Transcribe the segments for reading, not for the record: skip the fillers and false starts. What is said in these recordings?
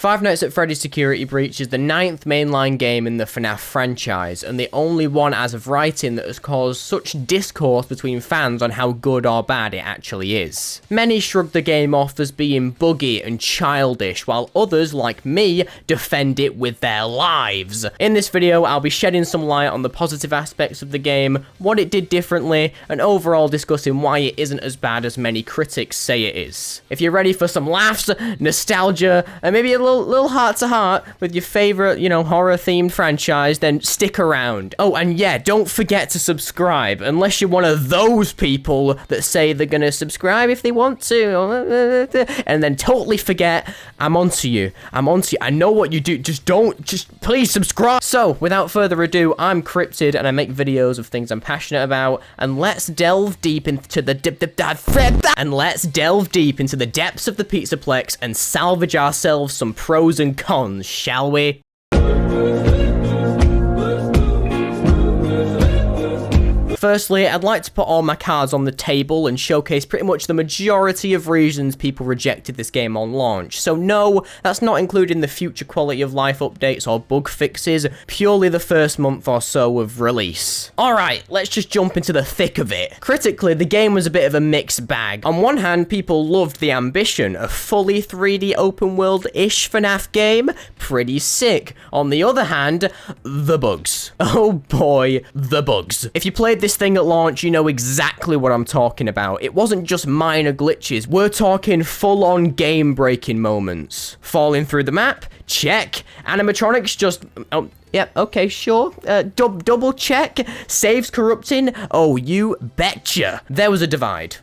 Five Nights at Freddy's Security Breach is the 9th mainline game in the FNAF franchise, and the only one as of writing that has caused such discourse between fans on how good or bad it actually is. Many shrug the game off as being buggy and childish, while others, like me, defend it with their lives. In this video, I'll be shedding some light on the positive aspects of the game, what it did differently, and overall discussing why it isn't as bad as many critics say it is. If you're ready for some laughs, nostalgia, and maybe a little heart-to-heart with your favorite, horror-themed franchise, then stick around. Oh, and yeah, don't forget to subscribe, unless you're one of those people that say they're gonna subscribe if they want to, and then totally forget. I'm onto you. I know what you do. Just please subscribe. So, without further ado, I'm Cryptid, and I make videos of things I'm passionate about, and let's delve deep into the depths of the Pizzaplex and salvage ourselves some pros and cons, shall we? Firstly, I'd like to put all my cards on the table and showcase pretty much the majority of reasons people rejected this game on launch. So no, that's not including the future quality of life updates or bug fixes, purely the first month or so of release. Alright, let's just jump into the thick of it. Critically, the game was a bit of a mixed bag. On one hand, people loved the ambition, a fully 3D open world-ish FNAF game, pretty sick. On the other hand, the bugs. Oh boy, the bugs. If you played this thing at launch, you know exactly what I'm talking about. It wasn't just minor glitches. We're talking full-on game-breaking moments. Falling through the map? Check. Animatronics just... oh, yep, okay, sure. Double check. Saves corrupting? Oh, you betcha. There was a divide.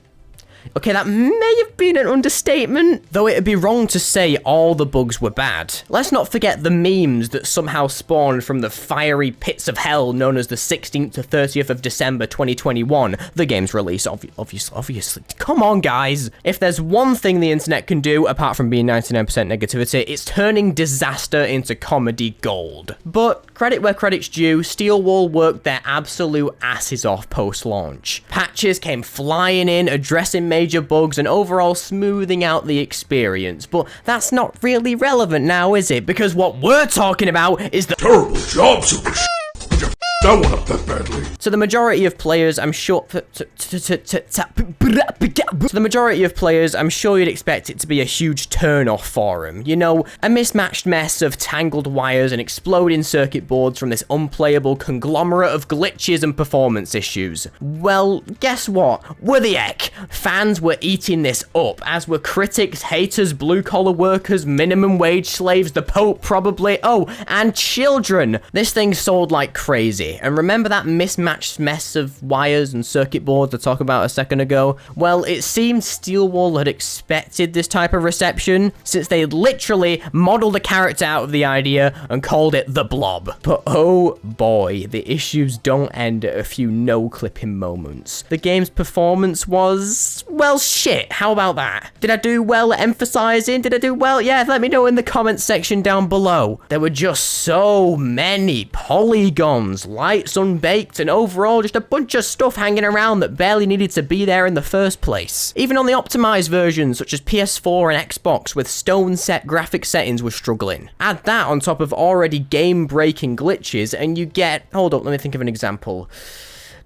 Okay, that may have been an understatement, though it'd be wrong to say all the bugs were bad. Let's not forget the memes that somehow spawned from the fiery pits of hell known as the 16th to 30th of December 2021, the game's release, obviously. Come on, guys. If there's one thing the internet can do, apart from being 99% negativity, it's turning disaster into comedy gold. But credit where credit's due, Steelwall worked their absolute asses off post-launch. Patches came flying in, addressing major bugs and overall smoothing out the experience, but that's not really relevant now, is it? Because what we're talking about is the terrible job, super that one up that badly. To the majority of players, I'm sure you'd expect it to be a huge turn-off for them. You know, a mismatched mess of tangled wires and exploding circuit boards from this unplayable conglomerate of glitches and performance issues. Well, guess what? We're the heck. Fans were eating this up, as were critics, haters, blue-collar workers, minimum wage slaves, the Pope probably, oh, and children. This thing sold like crazy. And remember that mismatched mess of wires and circuit boards I talked about a second ago? Well, it seemed Steelwall had expected this type of reception, since they literally modeled a character out of the idea and called it the Blob. But oh boy, the issues don't end at a few no-clipping moments. The game's performance was, well, shit. How about that? Did I do well at emphasizing? Did I do well? Yeah, let me know in the comments section down below. There were just so many polygons, lights unbaked, and overall just a bunch of stuff hanging around that barely needed to be there in the first place. Even on the optimized versions such as PS4 and Xbox with stone set graphic settings were struggling. Add that on top of already game-breaking glitches and you get... hold up, let me think of an example.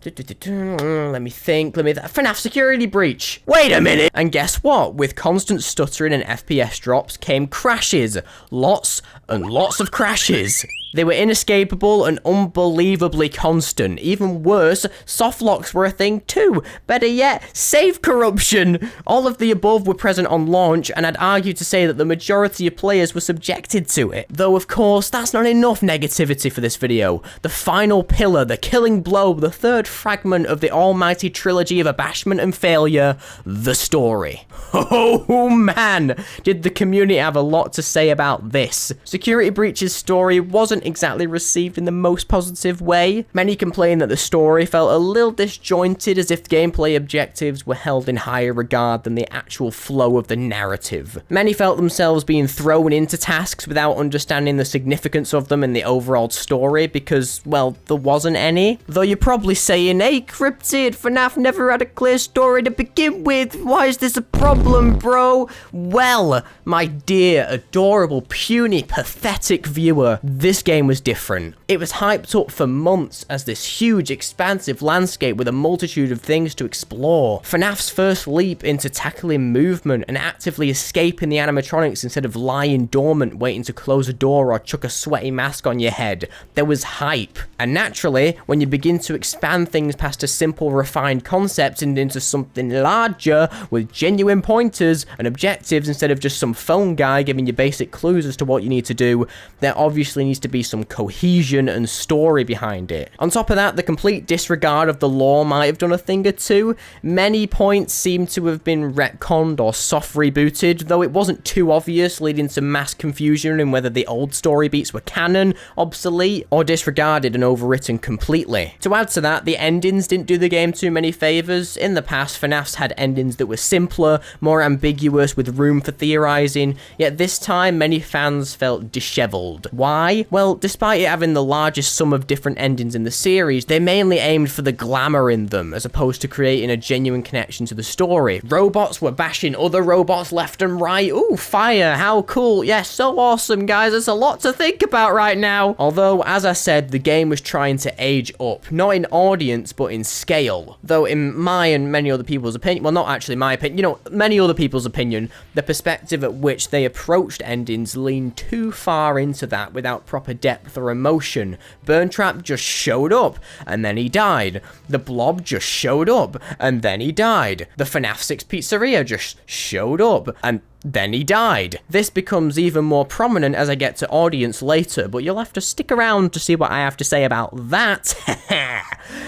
Let me think. FNAF Security Breach. Wait a minute. And guess what? With constant stuttering and FPS drops came crashes. Lots and lots of crashes. They were inescapable and unbelievably constant. Even worse, softlocks were a thing too. Better yet, save corruption. All of the above were present on launch, and I'd argue to say that the majority of players were subjected to it. Though, of course, that's not enough negativity for this video. The final pillar, the killing blow, the third fragment of the almighty trilogy of abashment and failure, the story. Oh man, did the community have a lot to say about this. Security Breach's story wasn't wasn't exactly received in the most positive way. Many complained that the story felt a little disjointed, as if gameplay objectives were held in higher regard than the actual flow of the narrative. Many felt themselves being thrown into tasks without understanding the significance of them in the overall story because, well, there wasn't any. Though you're probably saying, hey, Cryptid, FNAF never had a clear story to begin with. Why is this a problem, bro? Well, my dear, adorable, puny, pathetic viewer, this game was different. It was hyped up for months as this huge, expansive landscape with a multitude of things to explore. FNAF's first leap into tackling movement and actively escaping the animatronics instead of lying dormant waiting to close a door or chuck a sweaty mask on your head. There was hype. And naturally, when you begin to expand things past a simple, refined concept and into something larger with genuine pointers and objectives instead of just some phone guy giving you basic clues as to what you need to do, there obviously needs to be some cohesion and story behind it. On top of that, the complete disregard of the lore might have done a thing or two. Many points seem to have been retconned or soft rebooted, though it wasn't too obvious, leading to mass confusion in whether the old story beats were canon, obsolete, or disregarded and overwritten completely. To add to that, the endings didn't do the game too many favors. In the past, FNAF's had endings that were simpler, more ambiguous, with room for theorizing, yet this time many fans felt disheveled. Why? Well, despite it having the largest sum of different endings in the series, they mainly aimed for the glamour in them, as opposed to creating a genuine connection to the story. Robots were bashing other robots left and right. Ooh, fire, how cool. Yeah, so awesome, guys. There's a lot to think about right now. Although, as I said, the game was trying to age up, not in audience, but in scale. Though in my and many other people's opinion, well, not actually my opinion, you know, many other people's opinion, the perspective at which they approached endings leaned too far into that without proper depth or emotion. Burntrap just showed up, and then he died. The Blob just showed up, and then he died. The FNAF 6 Pizzeria just showed up, and then he died. This becomes even more prominent as I get to audience later, but you'll have to stick around to see what I have to say about that.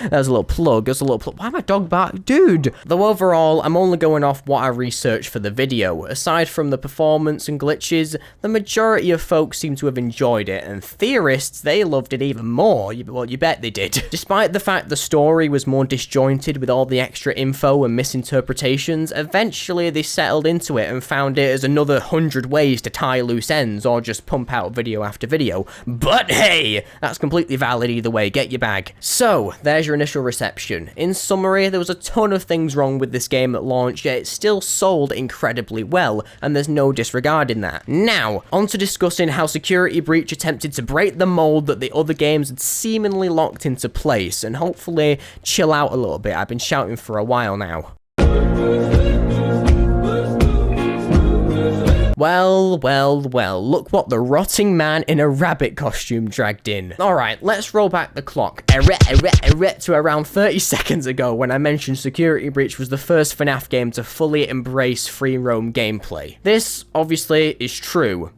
That was a little plug. Why am I dog bark? Dude! Though overall, I'm only going off what I researched for the video. Aside from the performance and glitches, the majority of folks seem to have enjoyed it, and theorists, they loved it even more. Well, you bet they did. Despite the fact the story was more disjointed with all the extra info and misinterpretations, eventually they settled into it and found it as another 100 ways to tie loose ends or just pump out video after video. But hey, that's completely valid either way, get your bag. So, there's your initial reception. In summary, there was a ton of things wrong with this game at launch, yet it still sold incredibly well, and there's no disregarding that. Now, on to discussing how Security Breach attempted to break the mold that the other games had seemingly locked into place, and hopefully chill out a little bit. I've been shouting for a while now. Well, look what the rotting man in a rabbit costume dragged in. Alright, let's roll back the clock to around 30 seconds ago when I mentioned Security Breach was the first FNAF game to fully embrace free roam gameplay. This, obviously, is true.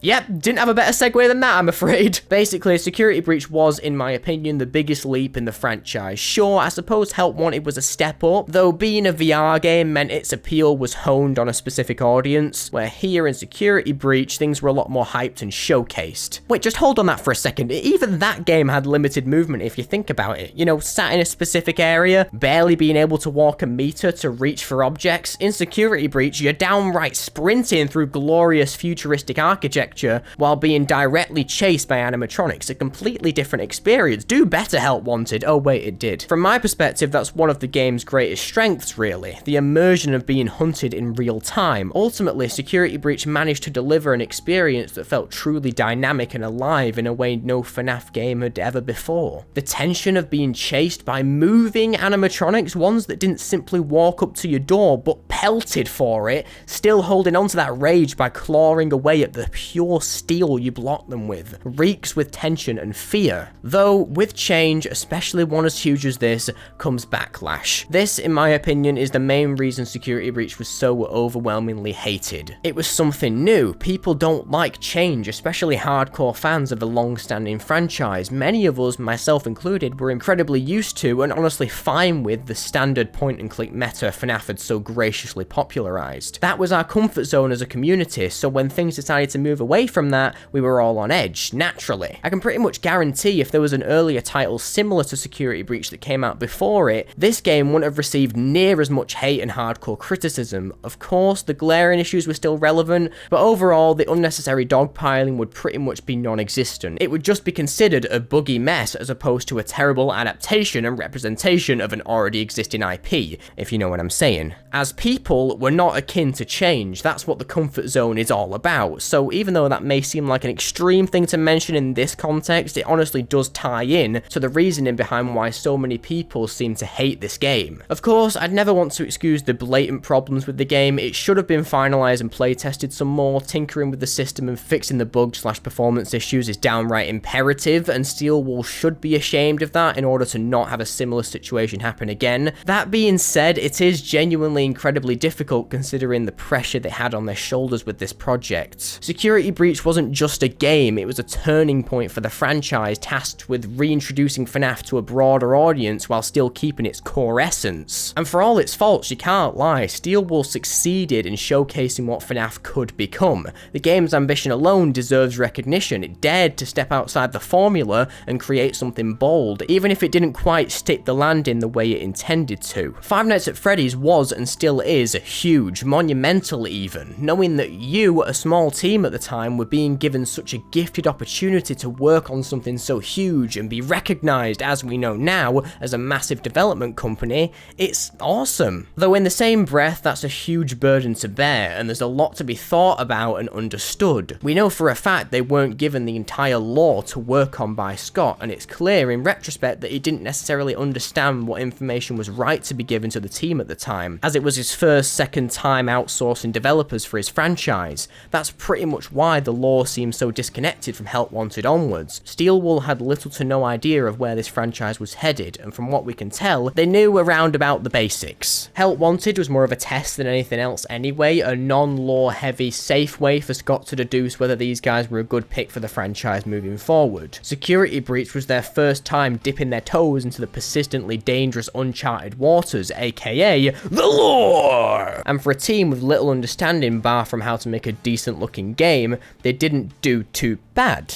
Yep, didn't have a better segue than that, I'm afraid. Basically, Security Breach was, in my opinion, the biggest leap in the franchise. Sure, I suppose Help Wanted was a step up, though being a VR game meant its appeal was honed on a specific audience, where here in Security Breach, things were a lot more hyped and showcased. Wait, just hold on that for a second. Even that game had limited movement if you think about it. You know, sat in a specific area, barely being able to walk a meter to reach for objects. In Security Breach, you're downright sprinting through glorious futuristic architecture while being directly chased by animatronics. A completely different experience. Do better, Help Wanted. Oh wait, it did. From my perspective, that's one of the game's greatest strengths, really. The immersion of being hunted in real time. Ultimately, Security Breach managed to deliver an experience that felt truly dynamic and alive in a way no FNAF game had ever before. The tension of being chased by moving animatronics, ones that didn't simply walk up to your door but pelted for it, still holding on to that rage by clawing away at the pure steel you block them with, reeks with tension and fear. Though, with change, especially one as huge as this, comes backlash. This, in my opinion, is the main reason Security Breach was so overwhelmingly hated. It was something new. People don't like change, especially hardcore fans of a long-standing franchise. Many of us, myself included, were incredibly used to and honestly fine with the standard point-and-click meta FNAF had so graciously popularized. That was our comfort zone as a community, so when things decided to move away from that, we were all on edge, naturally. I can pretty much guarantee if there was an earlier title similar to Security Breach that came out before it, this game wouldn't have received near as much hate and hardcore criticism. Of course, the glaring issues were still relevant, but overall, the unnecessary dogpiling would pretty much be non-existent. It would just be considered a buggy mess as opposed to a terrible adaptation and representation of an already existing IP, if you know what I'm saying. As people, we're not akin to change, that's what the comfort zone is all about, so even though that may seem like an extreme thing to mention in this context, it honestly does tie in to the reasoning behind why so many people seem to hate this game. Of course, I'd never want to excuse the blatant problems with the game. It should have been finalized and playtested some more. Tinkering with the system and fixing the bugs/performance issues is downright imperative, and Steel Wool should be ashamed of that in order to not have a similar situation happen again. That being said, it is genuinely incredibly difficult considering the pressure they had on their shoulders with this project. Security Breach wasn't just a game, it was a turning point for the franchise tasked with reintroducing FNAF to a broader audience while still keeping its core essence. And for all its faults, you can't lie, Steel Wool succeeded in showcasing what FNAF could become. The game's ambition alone deserves recognition. It dared to step outside the formula and create something bold, even if it didn't quite stick the landing the way it intended to. Five Nights at Freddy's was and still is huge, monumental even. Knowing that you, a small team at the time, were being given such a gifted opportunity to work on something so huge and be recognized, as we know now, as a massive development company, it's awesome. Though in the same breath, that's a huge burden to bear, and there's a lot to be thought about and understood. We know for a fact they weren't given the entire lore to work on by Scott, and it's clear in retrospect that he didn't necessarily understand what information was right to be given to the team at the time, as it was his second time outsourcing developers for his franchise. That's pretty much why the lore seems so disconnected from Help Wanted onwards. Steel Wool had little to no idea of where this franchise was headed, and from what we can tell, they knew around about the basics. Help Wanted was more of a test than anything else anyway, a non-lore heavy, safe way for Scott to deduce whether these guys were a good pick for the franchise moving forward. Security Breach was their first time dipping their toes into the persistently dangerous uncharted waters, aka the lore! And for a team with little understanding bar from how to make a decent looking game, they didn't do too bad.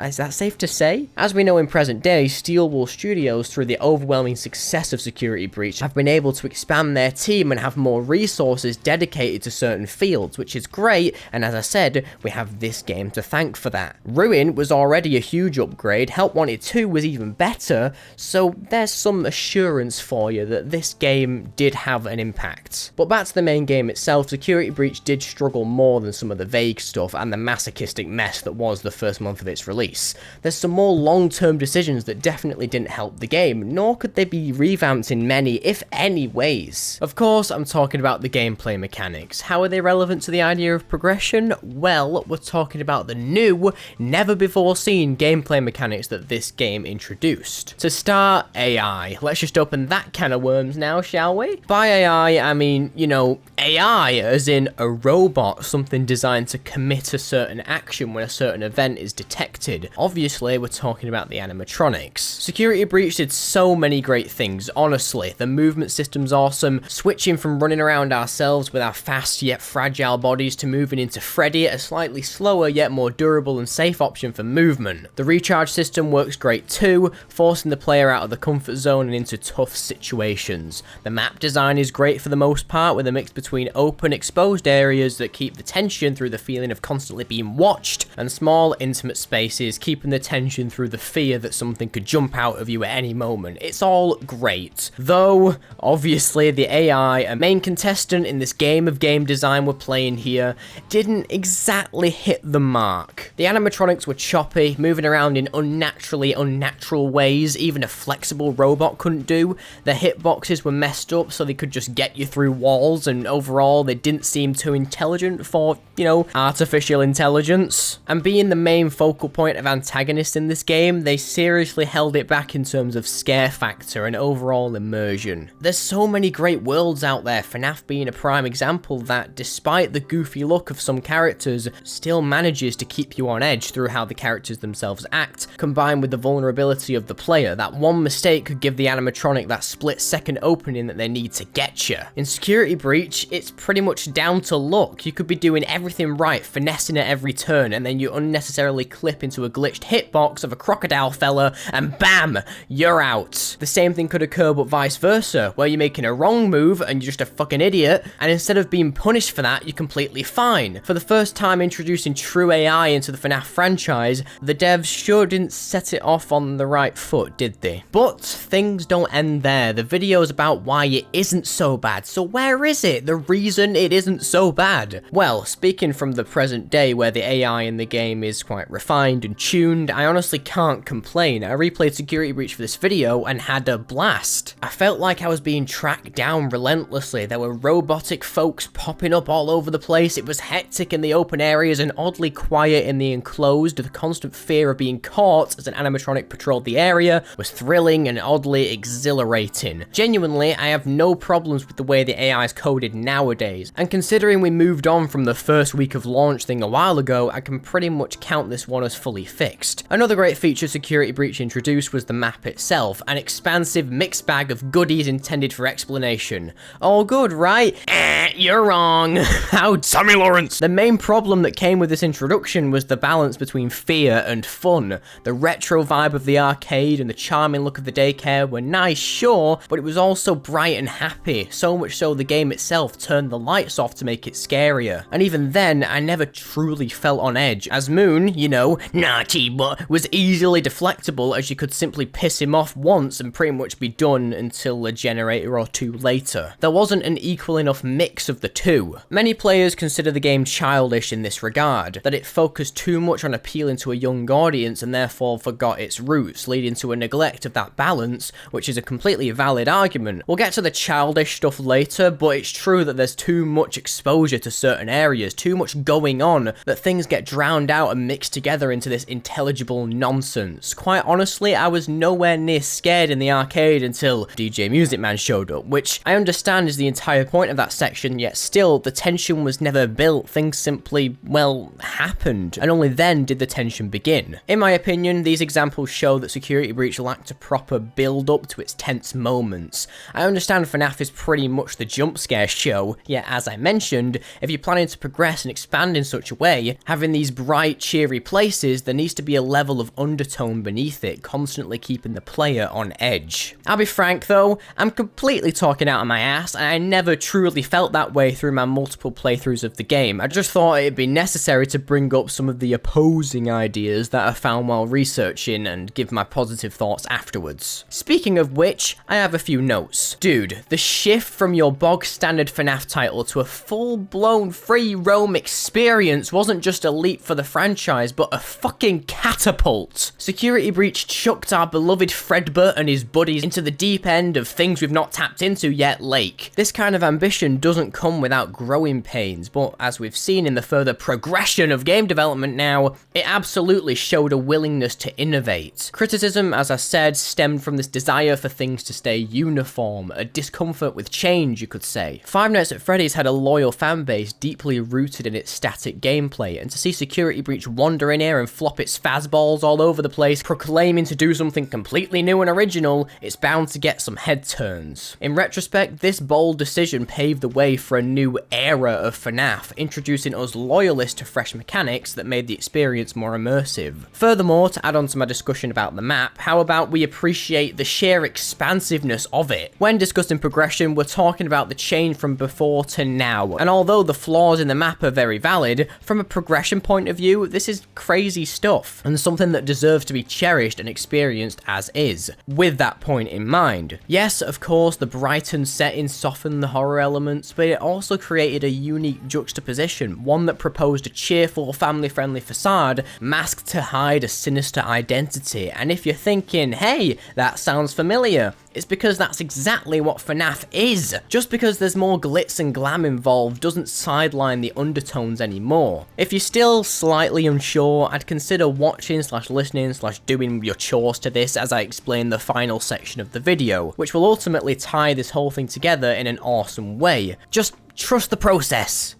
Is that safe to say? As we know in present day, Steel Wool Studios, through the overwhelming success of Security Breach, have been able to expand their team and have more resources dedicated to certain fields, which is great, and as I said, we have this game to thank for that. Ruin was already a huge upgrade, Help Wanted 2 was even better, so there's some assurance for you that this game did have an impact. But back to the main game itself, Security Breach did struggle more than some of the vague stuff and the masochistic mess that was the first month of its release. There's some more long-term decisions that definitely didn't help the game, nor could they be revamped in many, if any, ways. Of course, I'm talking about the gameplay mechanics. How are they relevant to the idea of progression? Well, we're talking about the new, never-before-seen gameplay mechanics that this game introduced. To start, AI. Let's just open that can of worms now, shall we? By AI, I mean, you know, AI as in a robot, something designed to commit a certain action when a certain event is detected. Obviously, we're talking about the animatronics. Security Breach did so many great things, honestly. The movement system's awesome, switching from running around ourselves with our fast yet fragile bodies to moving into Freddy, a slightly slower yet more durable and safe option for movement. The recharge system works great too, forcing the player out of the comfort zone and into tough situations. The map design is great for the most part, with a mix between open, exposed areas that keep the tension through the feeling of constantly being watched, and small, intimate spaces keeping the tension through the fear that something could jump out of you at any moment. It's all great. Though, obviously, the AI, a main contestant in this game of game design we're playing here, didn't exactly hit the mark. The animatronics were choppy, moving around in unnaturally unnatural ways even a flexible robot couldn't do. The hitboxes were messed up so they could just get you through walls, and overall they didn't seem too intelligent for, you know, artificial intelligence. And being the main focal point of antagonists in this game, they seriously held it back in terms of scare factor and overall immersion. There's so many great worlds out there, FNAF being a prime example that, despite the goofy look of some characters, still manages to keep you on edge through how the characters themselves act, combined with the vulnerability of the player. That one mistake could give the animatronic that split-second opening that they need to get you. In Security Breach, it's pretty much down to luck. You could be doing everything right, finessing guessing at every turn, and then you unnecessarily clip into a glitched hitbox of a crocodile fella, and bam, you're out. The same thing could occur but vice versa, where you're making a wrong move and you're just a fucking idiot, and instead of being punished for that, you're completely fine. For the first time introducing true AI into the FNAF franchise, the devs sure didn't set it off on the right foot, did they? But things don't end there. The video is about why it isn't so bad, so where is it? The reason it isn't so bad? Well, speaking from the present day where the AI in the game is quite refined and tuned, I honestly can't complain. I replayed Security Breach for this video and had a blast. I felt like I was being tracked down relentlessly. There were robotic folks popping up all over the place. It was hectic in the open areas and oddly quiet in the enclosed. The constant fear of being caught as an animatronic patrolled the area was thrilling and oddly exhilarating. Genuinely, I have no problems with the way the AI is coded nowadays, and considering we moved on from the first week of launch thing a while ago, I can pretty much count this one as fully fixed. Another great feature Security Breach introduced was the map itself, an expansive mixed bag of goodies intended for explanation. All good, right? You're wrong. How Sammy Lawrence? The main problem that came with this introduction was the balance between fear and fun. The retro vibe of the arcade and the charming look of the daycare were nice, sure, but it was also bright and happy, so much so the game itself turned the lights off to make it scarier. And even then, I never truly felt on edge, as Moon, you know, naughty but was easily deflectable, as you could simply piss him off once and pretty much be done until a generator or two later. There wasn't an equal enough mix of the two. Many players consider the game childish in this regard, that it focused too much on appealing to a young audience and therefore forgot its roots, leading to a neglect of that balance, which is a completely valid argument. We'll get to the childish stuff later, but it's true that there's too much exposure to certain areas, too much going on, that things get drowned out and mixed together into this intelligible nonsense. Quite honestly, I was nowhere near scared in the arcade until DJ Music Man showed up, which I understand is the entire point of that section, yet still, the tension was never built. Things simply, well, happened, and only then did the tension begin. In my opinion, these examples show that Security Breach lacked a proper build up to its tense moments. I understand FNAF is pretty much the jump scare show, yet as I mentioned, if you're planning to progress and expand in such a way, having these bright, cheery places, there needs to be a level of undertone beneath it, constantly keeping the player on edge. I'll be frank though, I'm completely talking out of my ass, and I never truly felt that way through my multiple playthroughs of the game. I just thought it'd be necessary to bring up some of the opposing ideas that I found while researching and give my positive thoughts afterwards. Speaking of which, I have a few notes. Dude, the shift from your bog standard FNAF title to a full-blown free roam experience wasn't just a leap for the franchise, but a fucking catapult. Security Breach chucked our beloved Fredbert and his buddies into the deep end of things we've not tapped into yet lake. This kind of ambition doesn't come without growing pains, but as we've seen in the further progression of game development now, it absolutely showed a willingness to innovate. Criticism, as I said, stemmed from this desire for things to stay uniform, a discomfort with change, you could say. Five Nights at Freddy's had a loyal fanbase deeply rooted in its static gameplay, and to see Security Breach wander in here and flop its fazballs all over the place, proclaiming to do something completely new and original, it's bound to get some head turns. In retrospect, this bold decision paved the way for a new era of FNAF, introducing us loyalists to fresh mechanics that made the experience more immersive. Furthermore, to add on to my discussion about the map, how about we appreciate the sheer expansiveness of it? When discussing progression, we're talking about the change from before to now, and although the flaws in the map are very valid, from a progression point of view, this is crazy stuff, and something that deserves to be cherished and experienced as is, with that point in mind. Yes, of course, the brightened setting softened the horror elements, but it also created a unique juxtaposition, one that proposed a cheerful, family-friendly facade, masked to hide a sinister identity. And if you're thinking, hey, that sounds familiar, it's because that's exactly what FNAF is. Just because there's more glitz and glam involved doesn't sideline the undertones anymore. If you're still slightly unsure, I'd consider watching / listening / doing your chores to this as I explain the final section of the video, which will ultimately tie this whole thing together in an awesome way. Just trust the process.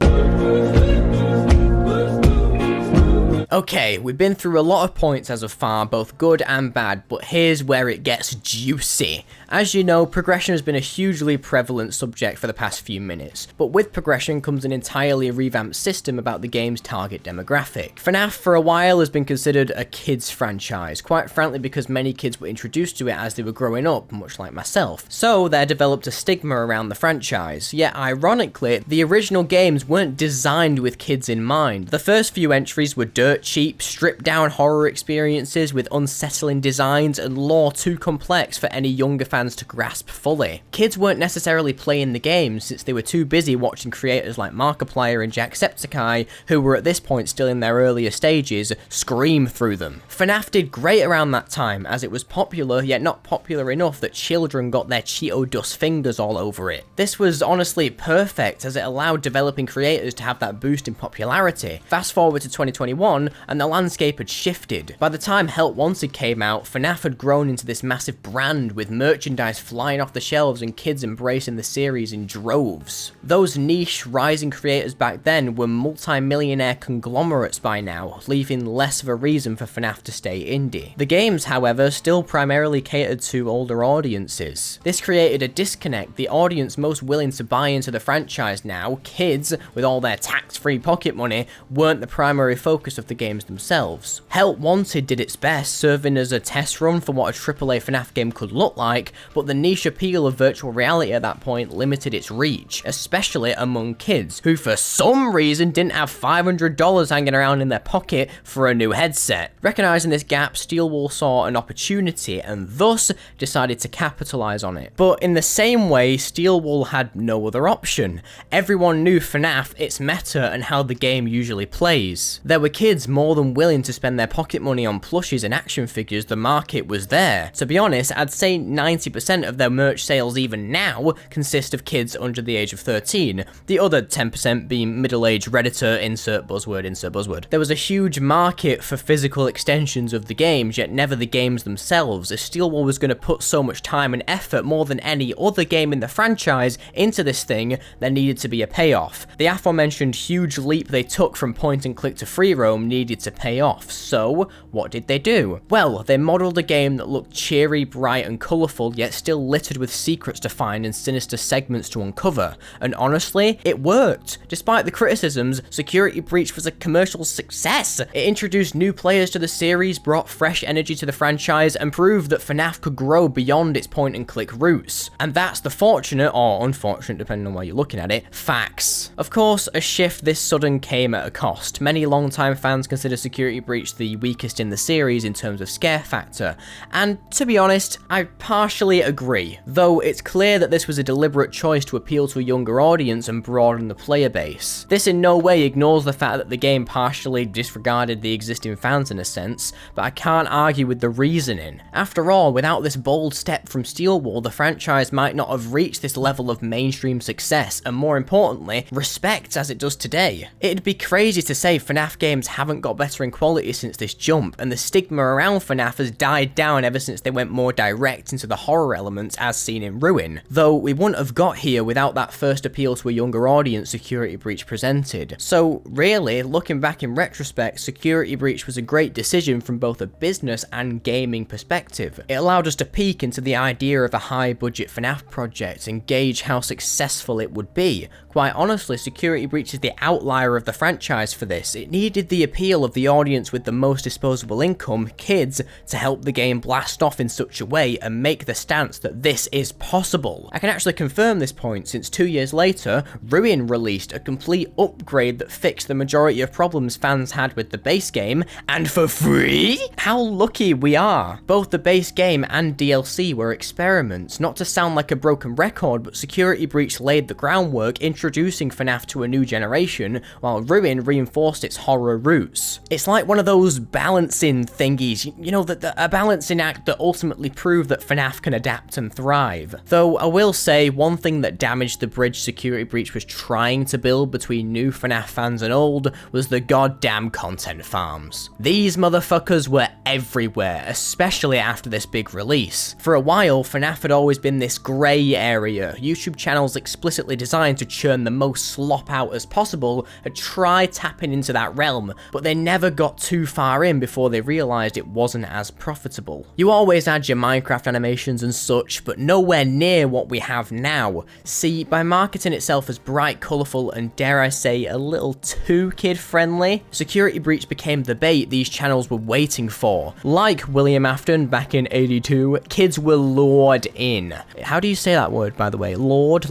Okay, we've been through a lot of points as of far, both good and bad, but here's where it gets juicy. As you know, progression has been a hugely prevalent subject for the past few minutes, but with progression comes an entirely revamped system about the game's target demographic. FNAF for a while has been considered a kids franchise, quite frankly because many kids were introduced to it as they were growing up, much like myself. So there developed a stigma around the franchise, yet ironically, the original games weren't designed with kids in mind. The first few entries were dirt cheap, stripped down horror experiences with unsettling designs and lore too complex for any younger fans to grasp fully. Kids weren't necessarily playing the game since they were too busy watching creators like Markiplier and Jacksepticeye, who were at this point still in their earlier stages, scream through them. FNAF did great around that time as it was popular yet not popular enough that children got their Cheeto dust fingers all over it. This was honestly perfect as it allowed developing creators to have that boost in popularity. Fast forward to 2021 and the landscape had shifted. By the time Help Wanted came out, FNAF had grown into this massive brand with merchandise flying off the shelves and kids embracing the series in droves. Those niche, rising creators back then were multi-millionaire conglomerates by now, leaving less of a reason for FNAF to stay indie. The games, however, still primarily catered to older audiences. This created a disconnect. The audience most willing to buy into the franchise now, kids with all their tax-free pocket money, weren't the primary focus of the games themselves. Help Wanted did its best, serving as a test run for what a AAA FNAF game could look like, but the niche appeal of virtual reality at that point limited its reach, especially among kids, who for some reason didn't have $500 hanging around in their pocket for a new headset. Recognizing this gap, Steelwool saw an opportunity and thus decided to capitalize on it. But in the same way, Steelwool had no other option. Everyone knew FNAF, its meta, and how the game usually plays. There were kids more than willing to spend their pocket money on plushies and action figures. The market was there. To be honest, I'd say 90% of their merch sales even now consist of kids under the age of 13, the other 10% being middle-aged Redditor, insert buzzword. There was a huge market for physical extensions of the games, yet never the games themselves, as Steelwool was going to put so much time and effort, more than any other game in the franchise, into this thing. There needed to be a payoff. The aforementioned huge leap they took from point and click to free roam needed to pay off, so what did they do? Well, they modelled a game that looked cheery, bright and colourful, yet still littered with secrets to find and sinister segments to uncover, and honestly, it worked. Despite the criticisms, Security Breach was a commercial success. It introduced new players to the series, brought fresh energy to the franchise, and proved that FNAF could grow beyond its point and click roots. And that's the fortunate, or unfortunate depending on where you're looking at it, facts. Of course, a shift this sudden came at a cost. Many longtime fans consider Security Breach the weakest in the series in terms of scare factor, and to be honest, I partially agree, though it's clear that this was a deliberate choice to appeal to a younger audience and broaden the player base. This in no way ignores the fact that the game partially disregarded the existing fans in a sense, but I can't argue with the reasoning. After all, without this bold step from Steelwool, the franchise might not have reached this level of mainstream success, and more importantly, respect as it does today. It'd be crazy to say FNAF games haven't got better in quality since this jump, and the stigma around FNAF has died down ever since they went more direct into the horror elements as seen in Ruin, though we wouldn't have got here without that first appeal to a younger audience Security Breach presented. So really, looking back in retrospect, Security Breach was a great decision from both a business and gaming perspective. It allowed us to peek into the idea of a high budget FNAF project and gauge how successful it would be. Quite honestly, Security Breach is the outlier of the franchise for this. It needed the appeal of the audience with the most disposable income, kids, to help the game blast off in such a way and make the stance that this is possible. I can actually confirm this point since 2 years later, Ruin released a complete upgrade that fixed the majority of problems fans had with the base game, and for free? How lucky we are. Both the base game and DLC were experiments. Not to sound like a broken record, but Security Breach laid the groundwork, introducing FNAF to a new generation, while Ruin reinforced its horror roots. It's like one of those balancing thingies, you know, a balancing act that ultimately proved that FNAF can adapt and thrive. Though I will say, one thing that damaged the bridge Security Breach was trying to build between new FNAF fans and old was the goddamn content farms. These motherfuckers were everywhere, especially after this big release. For a while, FNAF had always been this grey area. YouTube channels explicitly designed to churn the most slop out as possible had tried tapping into that realm, but they never got too far in before they realised it wasn't as profitable. You always had your Minecraft animations and such, but nowhere near what we have now. See, by marketing itself as bright, colourful, and dare I say, a little too kid-friendly, Security Breach became the bait these channels were waiting for. Like William Afton back in '82, kids were lured in. How do you say that word, by the way? Lord.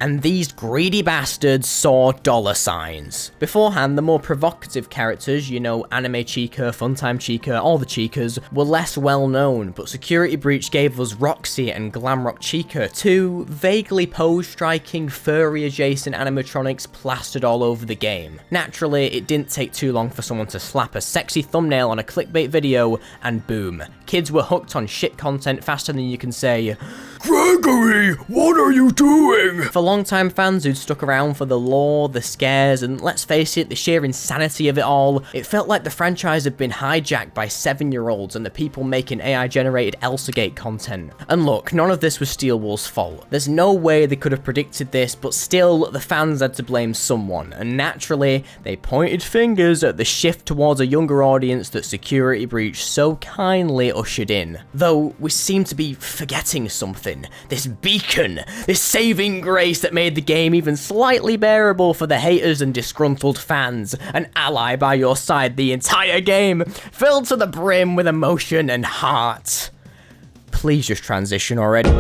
And these greedy bastards saw dollar signs. Beforehand, the more provocative characters, you know, Anime Chica, Funtime Chica, all the Chicas, were less well known, but Security Breach gave us Roxy and Glamrock Chica, two vaguely pose-striking, furry-adjacent animatronics plastered all over the game. Naturally, it didn't take too long for someone to slap a sexy thumbnail on a clickbait video, and boom. Kids were hooked on shit content faster than you can say, Gregory, what are you doing? For longtime fans who'd stuck around for the lore, the scares, and let's face it, the sheer insanity of it all, it felt like the franchise had been hijacked by 7-year-olds and the people making AI-generated Elsagate content. And look, none of this was Steelwool's fault. There's no way they could have predicted this, but still, the fans had to blame someone, and naturally, they pointed fingers at the shift towards a younger audience that Security Breach so kindly ushered in. Though, we seem to be forgetting something. This beacon, this saving grace that made the game even slightly bearable for the haters and disgruntled fans, an ally by your side the entire game, filled to the brim with emotion and heart. Please just transition already.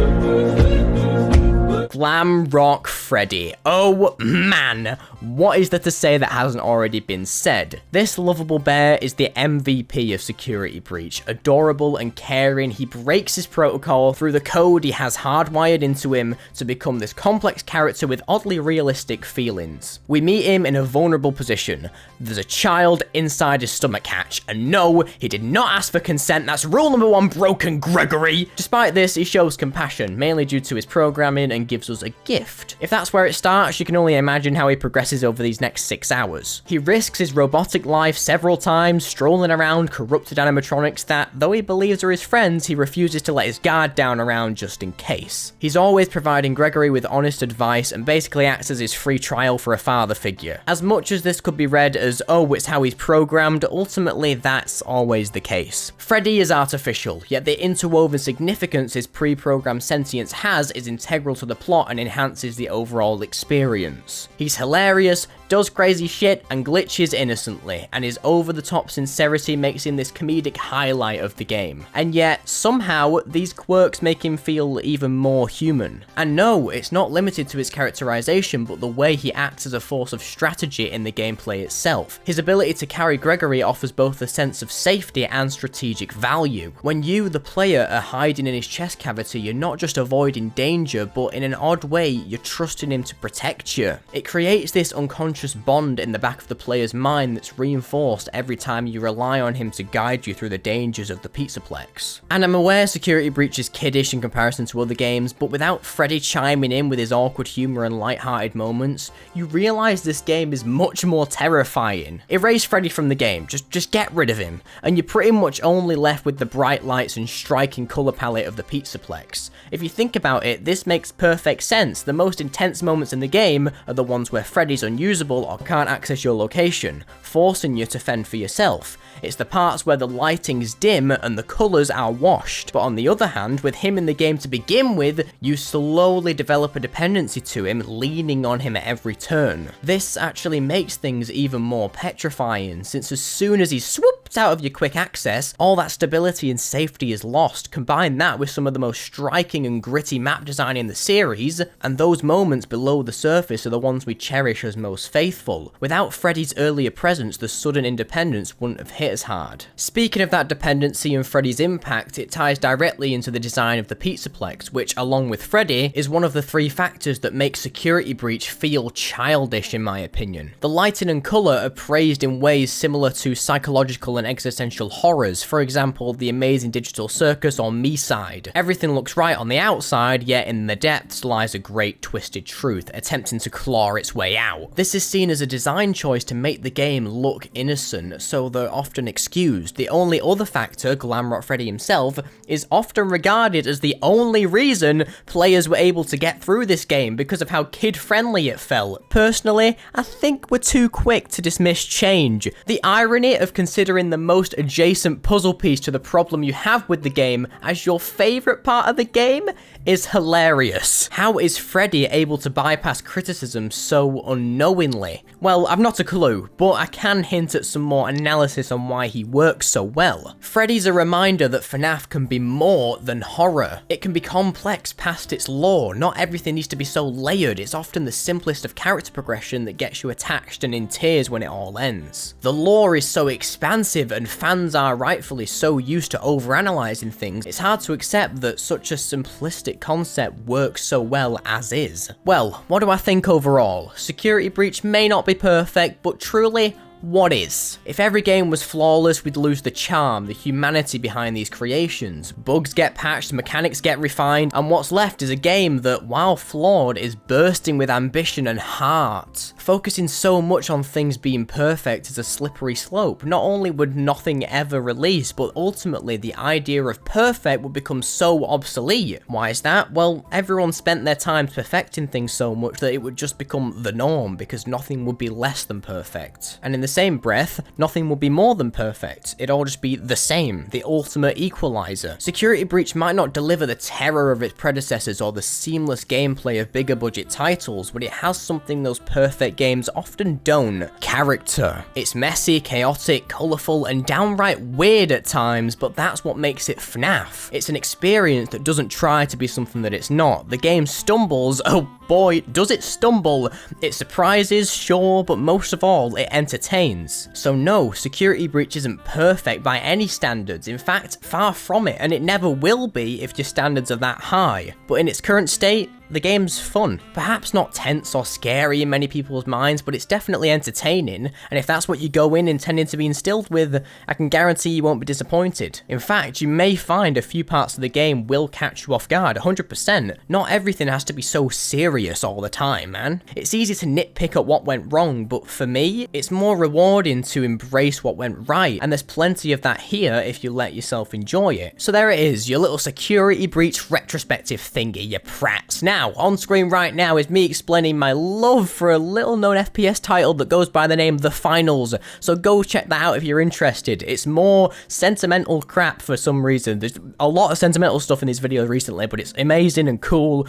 Glamrock Freddy. Oh man, what is there to say that hasn't already been said? This lovable bear is the MVP of Security Breach. Adorable and caring, he breaks his protocol through the code he has hardwired into him to become this complex character with oddly realistic feelings. We meet him in a vulnerable position. There's a child inside his stomach hatch, and no, he did not ask for consent. That's rule number 1 broken, Gregory. Despite this, he shows compassion, mainly due to his programming, and gives us a gift. If that's where it starts, you can only imagine how he progresses over these next 6 hours. He risks his robotic life several times, strolling around corrupted animatronics that, though he believes are his friends, he refuses to let his guard down around just in case. He's always providing Gregory with honest advice and basically acts as his free trial for a father figure. As much as this could be read as, oh, it's how he's programmed, ultimately that's always the case. Freddy is artificial, yet the interwoven significance his pre-programmed sentience has is integral to the plot and enhances the overall experience. He's hilarious, does crazy shit, and glitches innocently, and his over-the-top sincerity makes him this comedic highlight of the game. And yet, somehow, these quirks make him feel even more human. And no, it's not limited to his characterization, but the way he acts as a force of strategy in the gameplay itself. His ability to carry Gregory offers both a sense of safety and strategic value. When you, the player, are hiding in his chest cavity, you're not just avoiding danger, but in an odd way, you're trusting him to protect you. It creates this unconscious bond in the back of the player's mind that's reinforced every time you rely on him to guide you through the dangers of the Pizzaplex. And I'm aware Security Breach is kiddish in comparison to other games, but without Freddy chiming in with his awkward humor and light-hearted moments, you realise this game is much more terrifying. Erase Freddy from the game, just get rid of him, and you're pretty much only left with the bright lights and striking colour palette of the Pizzaplex. If you think about it, this makes perfect sense. The most intense moments in the game are the ones where Freddy's unusable or can't access your location, forcing you to fend for yourself. It's the parts where the lighting's dim and the colours are washed. But on the other hand, with him in the game to begin with, you slowly develop a dependency to him, leaning on him at every turn. This actually makes things even more petrifying, since as soon as he's swooped out of your quick access, all that stability and safety is lost. Combine that with some of the most striking and gritty map design in the series, and those moments below the surface are the ones we cherish as most faithful. Without Freddy's earlier presence, the sudden independence wouldn't have hit as hard. Speaking of that dependency and Freddy's impact, it ties directly into the design of the Pizzaplex, which, along with Freddy, is one of the 3 factors that make Security Breach feel childish in my opinion. The lighting and colour are praised in ways similar to psychological and existential horrors, for example, the Amazing Digital Circus or Me-Side. Everything looks right on the outside, yet in the depths lies a great twisted truth, attempting to claw its way out. This is seen as a design choice to make the game look innocent, so they're often excused. The only other factor, Glamrock Freddy himself, is often regarded as the only reason players were able to get through this game because of how kid-friendly it felt. Personally, I think we're too quick to dismiss change. The irony of considering the most adjacent puzzle piece to the problem you have with the game as your favorite part of the game is hilarious. How is Freddy able to bypass criticism so unknowingly? Well, I've not a clue, but I can hint at some more analysis on why he works so well. Freddy's a reminder that FNAF can be more than horror. It can be complex past its lore. Not everything needs to be so layered. It's often the simplest of character progression that gets you attached and in tears when it all ends. The lore is so expansive and fans are rightfully so used to overanalyzing things, it's hard to accept that such a simplistic concept works so well as is. Well, what do I think overall? Security Breach may not be perfect, but truly, what is? If every game was flawless, we'd lose the charm, the humanity behind these creations. Bugs get patched, mechanics get refined, and what's left is a game that, while flawed, is bursting with ambition and heart. Focusing so much on things being perfect is a slippery slope. Not only would nothing ever release, but ultimately the idea of perfect would become so obsolete. Why is that? Well, everyone spent their time perfecting things so much that it would just become the norm, because nothing would be less than perfect. And in the same breath, nothing will be more than perfect. It'd all just be the same, the ultimate equalizer. Security Breach might not deliver the terror of its predecessors or the seamless gameplay of bigger budget titles, but it has something those perfect games often don't: character. It's messy, chaotic, colourful, and downright weird at times, but that's what makes it FNAF. It's an experience that doesn't try to be something that it's not. The game stumbles, oh boy, does it stumble. It surprises, sure, but most of all, it entertains. So no, Security Breach isn't perfect by any standards. In fact, far from it, and it never will be if your standards are that high. But in its current state, the game's fun. Perhaps not tense or scary in many people's minds, but it's definitely entertaining, and if that's what you go in intending to be instilled with, I can guarantee you won't be disappointed. In fact, you may find a few parts of the game will catch you off guard, 100%. Not everything has to be so serious all the time, man. It's easy to nitpick at what went wrong, but for me, it's more rewarding to embrace what went right, and there's plenty of that here if you let yourself enjoy it. So there it is, your little Security Breach retrospective thingy, you prats. Now, on screen right now is me explaining my love for a little known FPS title that goes by the name The Finals, so go check that out if you're interested. It's more sentimental crap for some reason. There's a lot of sentimental stuff in these videos recently, but it's amazing and cool.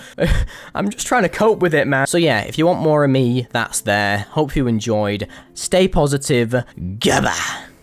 I'm just trying to cope with it, man. So yeah, if you want more of me, that's there. Hope you enjoyed. Stay positive. Goodbye.